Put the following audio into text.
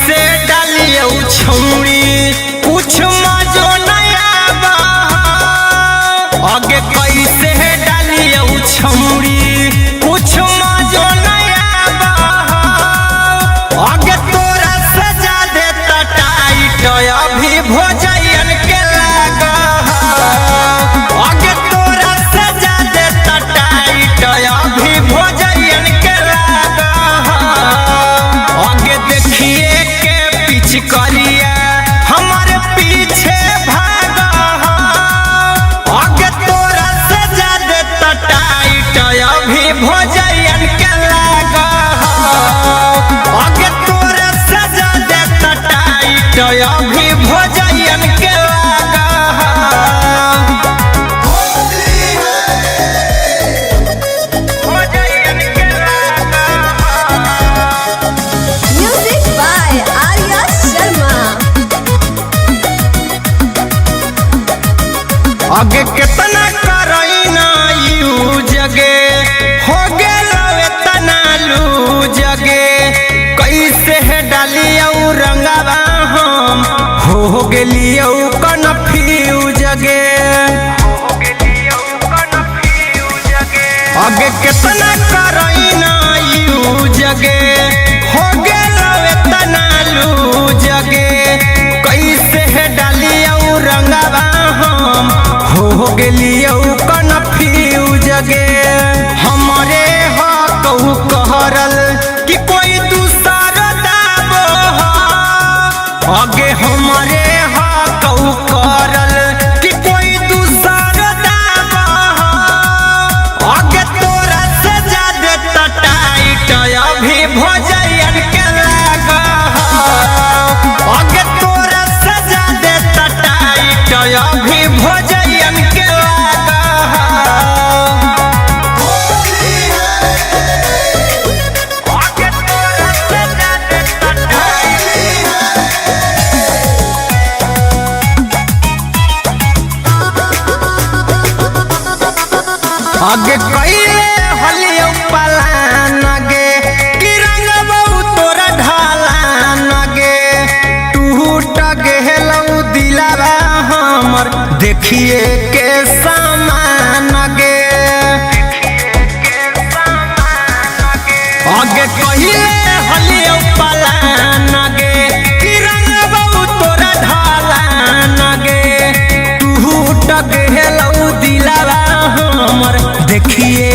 कैसे डालियो छौरी कुछ मजो नया बा आगे कैसे डालियो छौरी कुछ मजो नया बा आगे तोरा सजा दे टाइट अभी भोजन के लागा आगे तोरा सजा दे टाइट अभी भोजन के लागा आगे देखिए के पीछे करिया हमारे पीछे भागा आगे तोरा सजा दे टाइट अभी भोजन के लागा आगे तोरा सजा दे टाइट अभी भोजन के लागा भोजन के लागा Music by Arya Sharma. आगे कितना करई ना यू जगे हो गेलवे तना लू जगे कैसे है डालियो रंगवा हम हो गेलियो कन्फ्यूज जगे आगे कितना करई ना यू जगे हो गेलवे तना लू जगे कैसे है डालियो रंगवा हम हो गेलियो कन्फ्यूज जगे हमरे हा कहू कहरल कि कोई दूसर दाबो आगे हमरे हा कहू करल कि कोई दूसर दाबो आगे तोरा सजा दे टाइट अभी भोजन के लागा आगे तोरा सजा दे टाइट अभी भोजन के लागा आगे तोरा सजा दे आगे कइले हलियो पलान गे कि रंग बहु तोरा ढालान गे टूट गेलौ दिलवा हमर देखिए के सामान गे आगे कइले हलियो पलान गे कि रंग बहु तोरा ढालान गे टूट गेलौ दिलवा हमर देखिए